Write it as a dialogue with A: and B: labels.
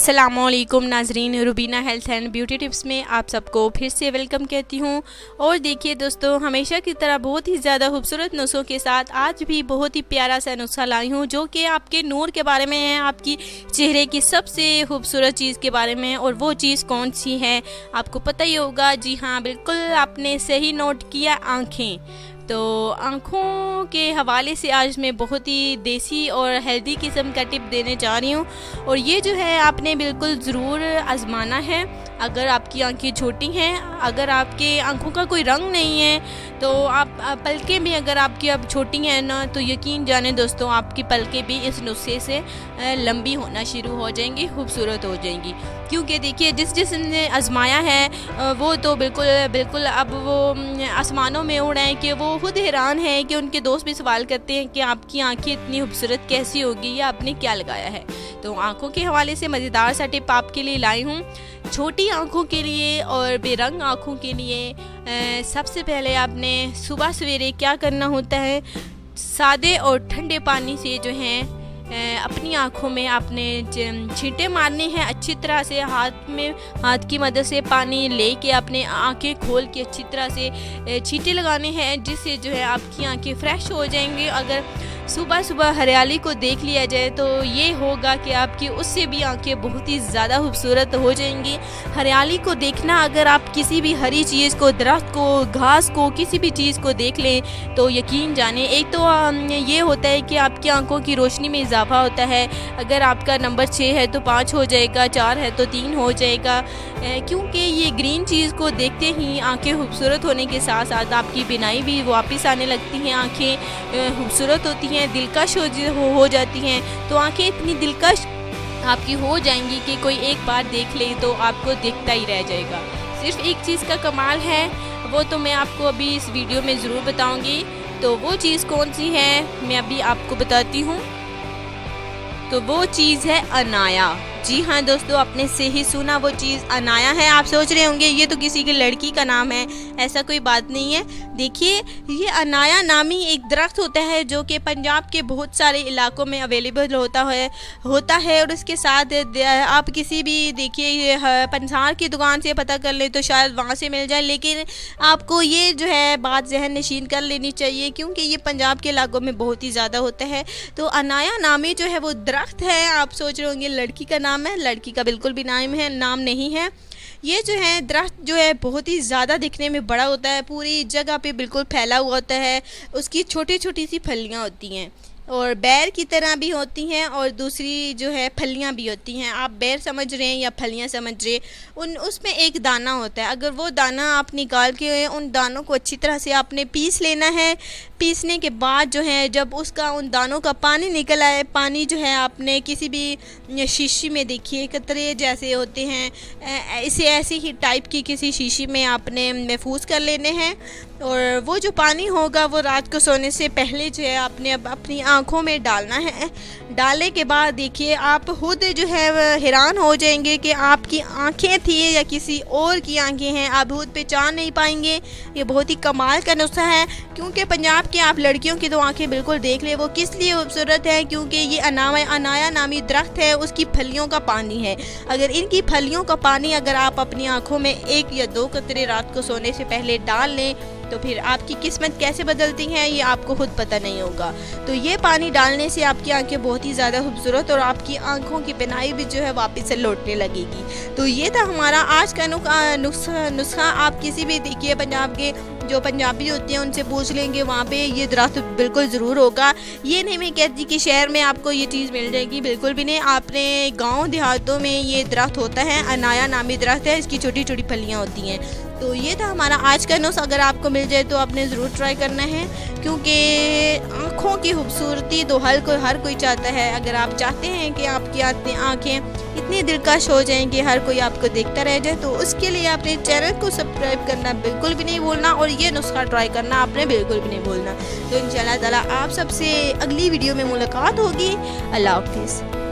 A: अस्सलामुअलैकुम नाजरीन, Rubina health and beauty tips में आप सबको फिर से वेलकम कहती हूँ। और देखिए दोस्तों, हमेशा की तरह बहुत ही ज़्यादा खूबसूरत नुस्खों के साथ आज भी बहुत ही प्यारा सा नुस्खा लाई हूँ, जो कि आपके नूर के बारे में है, आपकी चेहरे की सबसे खूबसूरत चीज़ के बारे में। और वो चीज़ कौन सी है आपको पता ही होगा। जी हाँ, बिल्कुल आपने सही नोट किया, आँखें। तो आँखों के हवाले से आज मैं बहुत ही देसी और हेल्दी किस्म का टिप देने जा रही हूँ। और ये जो है आपने बिल्कुल ज़रूर आजमाना है। अगर आपकी आंखें छोटी हैं, अगर आपके आंखों का कोई रंग नहीं है, तो आप पलकें भी अगर आपकी अब छोटी हैं ना, तो यकीन जाने दोस्तों, आपकी पलकें भी इस नुस्खे से लंबी होना शुरू हो जाएंगी, खूबसूरत हो जाएंगी। क्योंकि देखिए, जिसने आजमाया है वो तो बिल्कुल अब वो आसमानों में उड़ रहे हैं कि वो खुद हैरान है कि उनके दोस्त भी सवाल करते हैं कि आपकी आंखें इतनी खूबसूरत कैसी होगी या आपने क्या लगाया है। तो आंखों के हवाले से मज़ेदार सा टिप आपके लिए लाई हूँ। छोटी आंखों के लिए और बेरंग आंखों के लिए सबसे पहले आपने सुबह सवेरे क्या करना होता है, सादे और ठंडे पानी से जो है अपनी आँखों में आपने छींटे मारने हैं। अच्छी तरह से हाथ की मदद से पानी लेके अपने आँखें खोल के अच्छी तरह से छींटे लगाने हैं, जिससे जो है आपकी आँखें फ्रेश हो जाएंगी। अगर सुबह सुबह हरियाली को देख लिया जाए तो ये होगा कि आपकी उससे भी आंखें बहुत ही ज़्यादा खूबसूरत हो जाएंगी। हरियाली को देखना, अगर आप किसी भी हरी चीज़ को, दरख्त को, घास को, किसी भी चीज़ को देख लें तो यकीन जाने, एक तो ये होता है कि आपकी आंखों की रोशनी में इजाफा होता है। अगर आपका नंबर 6 है तो 5 हो जाएगा, 4 है तो 3 हो जाएगा। क्योंकि ये ग्रीन चीज़ को देखते ही आंखें खूबसूरत होने के साथ साथ आपकी बिनाई भी वापस आने लगती हैं। आंखें खूबसूरत होती हैं, दिलकश हो जाती हैं। तो आंखें इतनी दिलकश आपकी हो जाएंगी कि कोई एक बार देख ले तो आपको देखता ही रह जाएगा। सिर्फ एक चीज़ का कमाल है, वो तो मैं आपको अभी इस वीडियो में ज़रूर बताऊंगी। तो वो चीज़ कौन सी है मैं अभी आपको बताती हूँ। तो वो चीज़ है अनाया। जी हाँ दोस्तों, आपने सही सुना, वो चीज़ अनाया है। आप सोच रहे होंगे ये तो किसी की लड़की का नाम है, ऐसा कोई बात नहीं है। देखिए, ये अनाया नामी एक दरख्त होता है जो कि पंजाब के बहुत सारे इलाकों में अवेलेबल होता है। और उसके साथ आप किसी भी देखिए पंसार की दुकान से पता कर ले तो शायद वहाँ से मिल जाए, लेकिन आपको ये जो है बात जहन नशीन कर लेनी चाहिए, क्योंकि ये पंजाब के इलाकों में बहुत ही ज़्यादा होता है। तो अनाया नामी जो है वो दरख्त है। आप सोच रहे होंगे लड़की का नाम है, लड़की का बिल्कुल भी नाम नहीं है। ये जो है दरख्त जो है बहुत ही ज़्यादा दिखने में बड़ा होता है, पूरी जगह पे बिल्कुल फैला हुआ होता है। उसकी छोटी छोटी सी फलियाँ होती हैं और बैर की तरह भी होती हैं, और दूसरी जो है फलियाँ भी होती हैं। आप बैर समझ रहे हैं या फलियाँ समझ रहे, उसमें एक दाना होता है। अगर वो दाना आप निकाल के उन दानों को अच्छी तरह से आपने पीस लेना है। पीसने के बाद जो है जब उसका उन दानों का पानी निकल आए, पानी जो है आपने किसी भी शीशी में, देखिए कतरे जैसे होते हैं, ऐसे ही टाइप की किसी शीशी में आपने महफूज कर लेने हैं। और वो जो पानी होगा वो रात को सोने से पहले जो है आपने अब अपनी आँखों में डालना है। डालने के बाद देखिए आप खुद जो है हैरान हो जाएंगे कि आपकी आँखें थी या किसी और की आँखें हैं, आप खुद पहचान नहीं पाएंगे। ये बहुत ही कमाल का नुस्खा है, क्योंकि पंजाब कि आप लड़कियों की तो आंखें बिल्कुल देख ले, वो किस लिए खूबसूरत है, क्योंकि ये अनाया नामी दरख्त है, उसकी फलियों का पानी है। अगर इनकी फलियों का पानी अगर आप अपनी आंखों में 1 या 2 कतरे रात को सोने से पहले डाल लें तो फिर आपकी किस्मत कैसे बदलती हैं ये आपको खुद पता नहीं होगा। तो ये पानी डालने से आपकी आंखें बहुत ही ज़्यादा खूबसूरत और आपकी आंखों की बिनाई भी जो है वापस से लौटने लगेगी। तो ये था हमारा आज का नुस्खा। आप किसी भी देखिए पंजाब के जो पंजाबी होते हैं उनसे पूछ लेंगे, वहाँ पे ये दरख्त बिल्कुल ज़रूर होगा। ये नहीं मैं कहती कि शहर में आपको ये चीज़ मिल जाएगी, बिल्कुल भी नहीं। आपने गांव देहातों में ये दरख्त होता है, अनाया नामी दरख्त है, इसकी छोटी छोटी फलियाँ होती हैं। तो ये था हमारा आज का नुस्खा। अगर आपको मिल जाए तो आपने ज़रूर ट्राई करना है, क्योंकि आँखों की खूबसूरती तो हर कोई चाहता है। अगर आप चाहते हैं कि आपकी आँखें इतनी दिलकश हो जाएं कि हर कोई आपको देखता रह जाए, तो उसके लिए अपने चैनल को सब्सक्राइब करना बिल्कुल भी नहीं भूलना, और ये नुस्खा ट्राई करना आपने बिल्कुल भी नहीं भूलना। तो इंशाल्लाह ताला आप सबसे अगली वीडियो में मुलाकात होगी। अल्लाह हाफ़िज़।